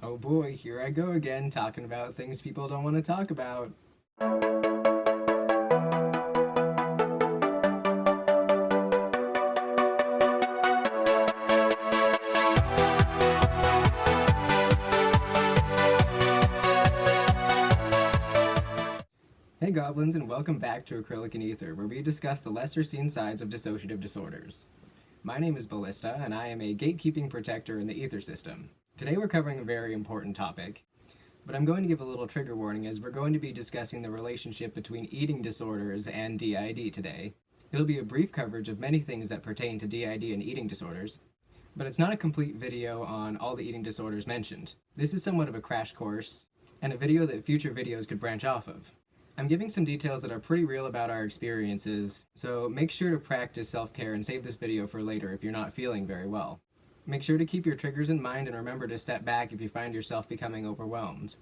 Oh boy, here I go again, talking about things people don't want to talk about. Hey goblins, and welcome back to Acrylic and Aether, where we discuss the lesser seen sides of dissociative disorders. My name is Ballista, and I am a gatekeeping protector in the Aether system. Today we're covering a very important topic, but I'm going to give a little trigger warning as we're going to be discussing the relationship between eating disorders and d.i.d. today. It'll be a brief coverage of many things that pertain to d.i.d. and eating disorders, but it's not a complete video on all the eating disorders mentioned. This is somewhat of a crash course, and a video that future videos could branch off of. I'm giving some details that are pretty real about our experiences, so make sure to practice self-care and save this video for later if you're not feeling very well. Make sure to keep your triggers in mind and remember to step back if you find yourself becoming overwhelmed.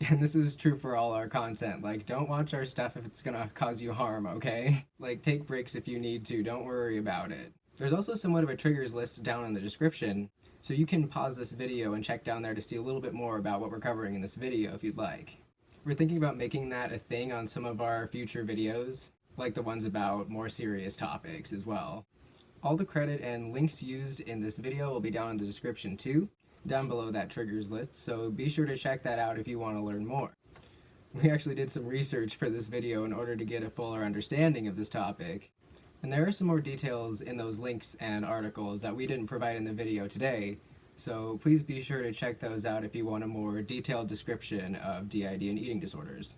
And this is true for all our content, like don't watch our stuff if it's gonna cause you harm, okay? Like take breaks if you need to, don't worry about it. There's also somewhat of a triggers list down in the description, so you can pause this video and check down there to see a little bit more about what we're covering in this video if you'd like. We're thinking about making that a thing on some of our future videos, like the ones about more serious topics as well. All the credit and links used in this video will be down in the description too, down below that triggers list, so be sure to check that out if you want to learn more. We actually did some research for this video in order to get a fuller understanding of this topic, and there are some more details in those links and articles that we didn't provide in the video today, so please be sure to check those out if you want a more detailed description of d.i.d. and eating disorders.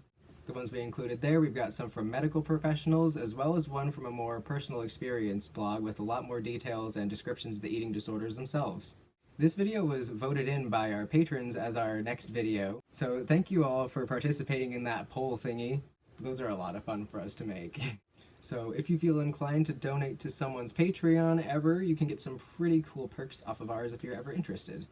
The ones we included there, we've got some from medical professionals, as well as one from a more personal experience blog with a lot more details and descriptions of the eating disorders themselves. This video was voted in by our patrons as our next video, so thank you all for participating in that poll thingy. Those are a lot of fun for us to make. So if you feel inclined to donate to someone's Patreon ever, you can get some pretty cool perks off of ours if you're ever interested.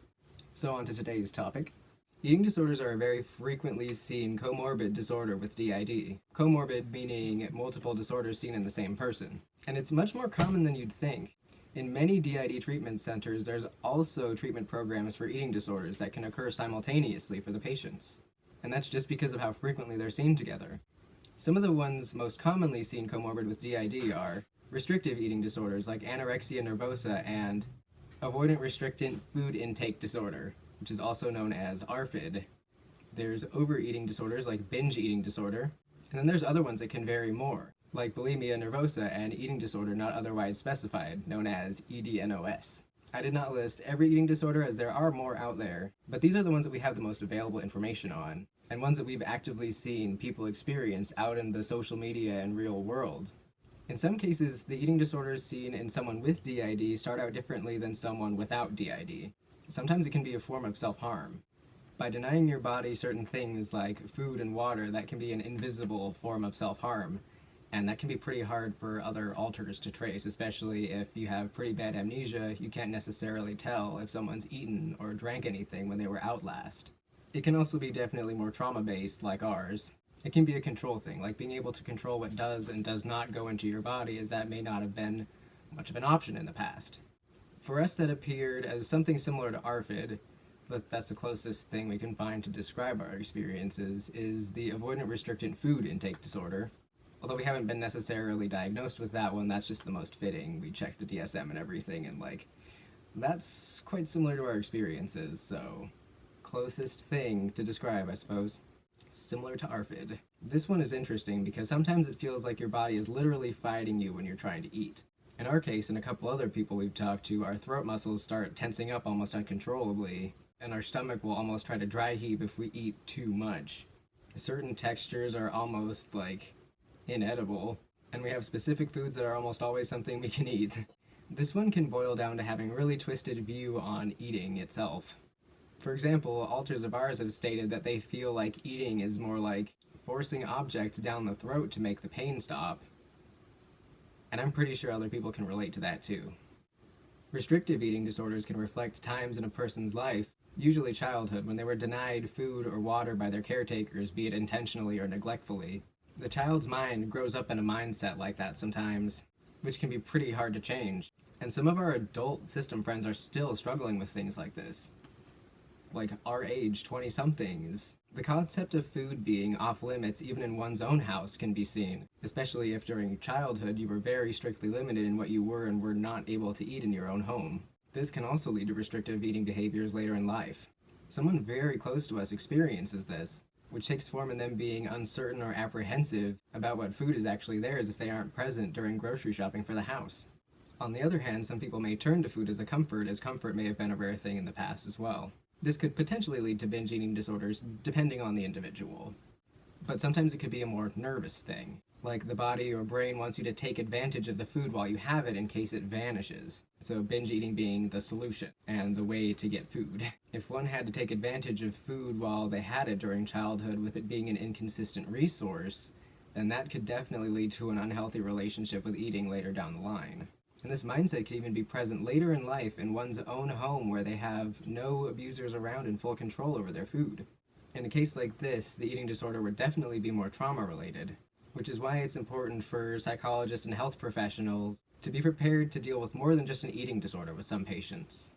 So on to today's topic. Eating disorders are a very frequently seen comorbid disorder with d.i.d. Comorbid meaning multiple disorders seen in the same person. And it's much more common than you'd think. In many d.i.d. treatment centers, there's also treatment programs for eating disorders that can occur simultaneously for the patients. And that's just because of how frequently they're seen together. Some of the ones most commonly seen comorbid with d.i.d. are restrictive eating disorders like anorexia nervosa and avoidant restrictant food intake disorder, which is also known as ARFID. There's overeating disorders like binge eating disorder, and then there's other ones that can vary more, like bulimia nervosa and eating disorder not otherwise specified, known as EDNOS. I did not list every eating disorder as there are more out there, but these are the ones that we have the most available information on, and ones that we've actively seen people experience out in the social media and real world. In some cases, the eating disorders seen in someone with d.i.d. start out differently than someone without d.i.d. Sometimes it can be a form of self-harm. By denying your body certain things like food and water, that can be an invisible form of self-harm, and that can be pretty hard for other alters to trace, especially if you have pretty bad amnesia. You can't necessarily tell if someone's eaten or drank anything when they were out last. It can also be definitely more trauma-based, like ours. It can be a control thing, like being able to control what does and does not go into your body, as that may not have been much of an option in the past. For us, that appeared as something similar to ARFID, but that's the closest thing we can find to describe our experiences, is the avoidant restrictant food intake disorder. Although we haven't been necessarily diagnosed with that one, that's just the most fitting. We checked the DSM and everything, and that's quite similar to our experiences, so closest thing to describe, I suppose. Similar to ARFID. This one is interesting because sometimes it feels like your body is literally fighting you when you're trying to eat. In our case, and a couple other people we've talked to, our throat muscles start tensing up almost uncontrollably, and our stomach will almost try to dry heave if we eat too much. Certain textures are almost, inedible, and we have specific foods that are almost always something we can eat. This one can boil down to having a really twisted view on eating itself. For example, alters of ours have stated that they feel like eating is more like forcing objects down the throat to make the pain stop. And I'm pretty sure other people can relate to that too. Restrictive eating disorders can reflect times in a person's life, usually childhood, when they were denied food or water by their caretakers, be it intentionally or neglectfully. The child's mind grows up in a mindset like that sometimes, which can be pretty hard to change. And some of our adult system friends are still struggling with things like this. like our age, 20-somethings. The concept of food being off limits even in one's own house can be seen, especially if during childhood you were very strictly limited in what you were and were not able to eat in your own home. This can also lead to restrictive eating behaviors later in life. Someone very close to us experiences this, which takes form in them being uncertain or apprehensive about what food is actually theirs if they aren't present during grocery shopping for the house. On the other hand, some people may turn to food as comfort may have been a rare thing in the past as well. This could potentially lead to binge eating disorders depending on the individual. But sometimes it could be a more nervous thing, like the body or brain wants you to take advantage of the food while you have it in case it vanishes. So binge eating being the solution and the way to get food. If one had to take advantage of food while they had it during childhood with it being an inconsistent resource, then that could definitely lead to an unhealthy relationship with eating later down the line. And this mindset could even be present later in life in one's own home where they have no abusers around and full control over their food. In a case like this, the eating disorder would definitely be more trauma-related, which is why it's important for psychologists and health professionals to be prepared to deal with more than just an eating disorder with some patients.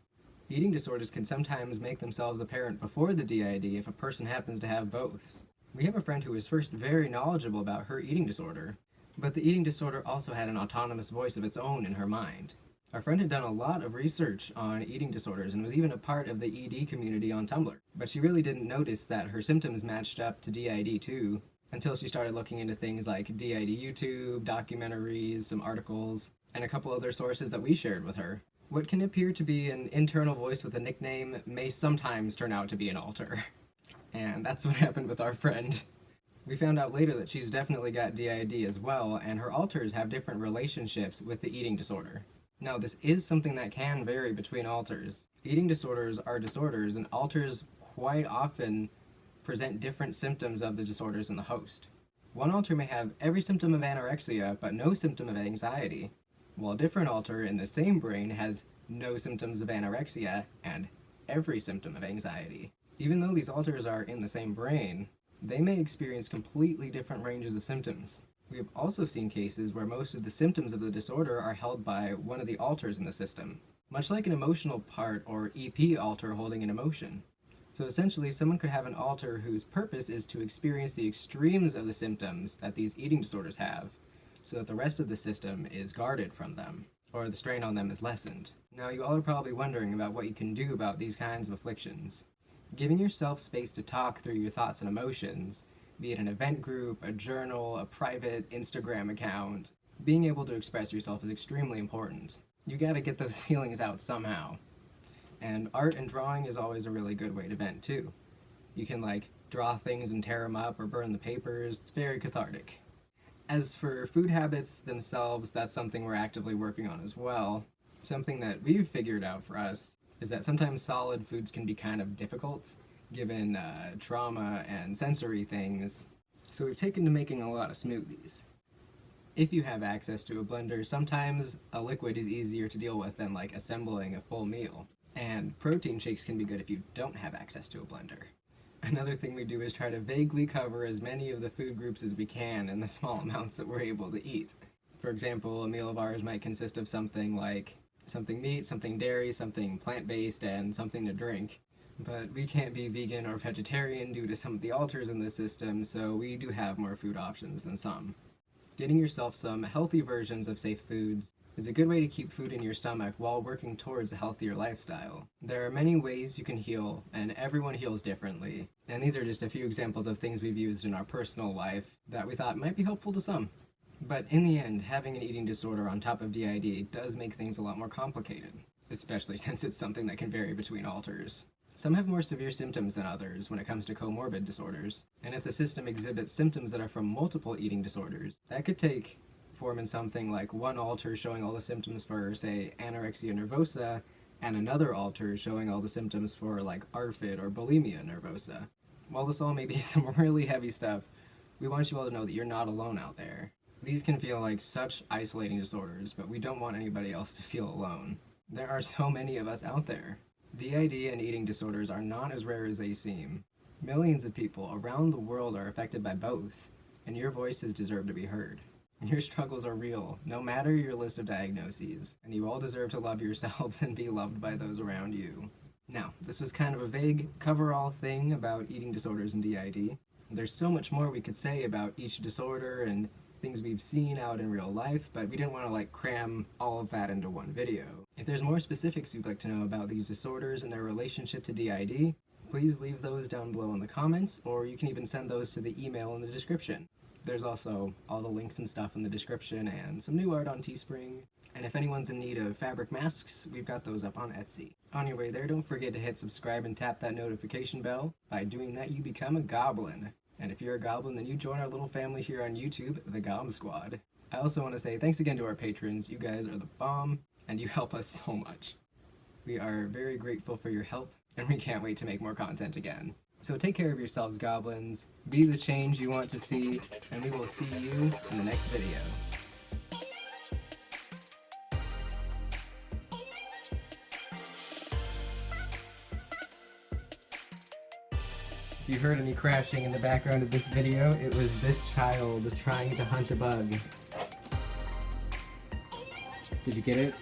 Eating disorders can sometimes make themselves apparent before the d.i.d. if a person happens to have both. We have a friend who was first very knowledgeable about her eating disorder, but the eating disorder also had an autonomous voice of its own in her mind. Our friend had done a lot of research on eating disorders and was even a part of the ED community on Tumblr, but she really didn't notice that her symptoms matched up to d.i.d. too, until she started looking into things like d.i.d. YouTube, documentaries, some articles, and a couple other sources that we shared with her. What can appear to be an internal voice with a nickname may sometimes turn out to be an alter. And that's what happened with our friend. We found out later that she's definitely got d.i.d. as well, and her alters have different relationships with the eating disorder. Now, this is something that can vary between alters. Eating disorders are disorders, and alters quite often present different symptoms of the disorders in the host. One alter may have every symptom of anorexia, but no symptom of anxiety, while a different alter in the same brain has no symptoms of anorexia and every symptom of anxiety. Even though these alters are in the same brain, they may experience completely different ranges of symptoms. We have also seen cases where most of the symptoms of the disorder are held by one of the alters in the system, much like an emotional part or EP alter holding an emotion. So essentially, someone could have an alter whose purpose is to experience the extremes of the symptoms that these eating disorders have, so that the rest of the system is guarded from them, or the strain on them is lessened. Now, you all are probably wondering about what you can do about these kinds of afflictions. Giving yourself space to talk through your thoughts and emotions, be it an event group, a journal, a private Instagram account, being able to express yourself is extremely important. You gotta get those feelings out somehow. And art and drawing is always a really good way to vent too. You can draw things and tear them up or burn the papers. It's very cathartic. As for food habits themselves, that's something we're actively working on as well. Something that we've figured out for us is that sometimes solid foods can be kind of difficult, given trauma and sensory things. So we've taken to making a lot of smoothies. If you have access to a blender, sometimes a liquid is easier to deal with than assembling a full meal. And protein shakes can be good if you don't have access to a blender. Another thing we do is try to vaguely cover as many of the food groups as we can in the small amounts that we're able to eat. For example, a meal of ours might consist of something like something meat, something dairy, something plant-based, and something to drink. But we can't be vegan or vegetarian due to some of the alters in the system, so we do have more food options than some. Getting yourself some healthy versions of safe foods is a good way to keep food in your stomach while working towards a healthier lifestyle. There are many ways you can heal, and everyone heals differently. And these are just a few examples of things we've used in our personal life that we thought might be helpful to some. But in the end, having an eating disorder on top of d.i.d. does make things a lot more complicated, especially since it's something that can vary between alters. Some have more severe symptoms than others when it comes to comorbid disorders, and if the system exhibits symptoms that are from multiple eating disorders, that could take form in something like one alter showing all the symptoms for, say, anorexia nervosa, and another alter showing all the symptoms for, ARFID or bulimia nervosa. While this all may be some really heavy stuff, we want you all to know that you're not alone out there. These can feel like such isolating disorders, but we don't want anybody else to feel alone. There are so many of us out there. d.i.d. and eating disorders are not as rare as they seem. Millions of people around the world are affected by both, and your voices deserve to be heard. Your struggles are real, no matter your list of diagnoses, and you all deserve to love yourselves and be loved by those around you. Now, this was kind of a vague cover-all thing about eating disorders and d.i.d. There's so much more we could say about each disorder and things we've seen out in real life, but we didn't want to cram all of that into one video. If there's more specifics you'd like to know about these disorders and their relationship to d.i.d, please leave those down below in the comments, or you can even send those to the email in the description. There's also all the links and stuff in the description and some new art on Teespring. And if anyone's in need of fabric masks, we've got those up on Etsy. On your way there, don't forget to hit subscribe and tap that notification bell. By doing that, you become a goblin. And if you're a goblin, then you join our little family here on YouTube, the Gob Squad. I also want to say thanks again to our patrons. You guys are the bomb, and you help us so much. We are very grateful for your help, and we can't wait to make more content again. So take care of yourselves, goblins. Be the change you want to see, and we will see you in the next video. If you heard any crashing in the background of this video, it was this child trying to hunt a bug. Did you get it?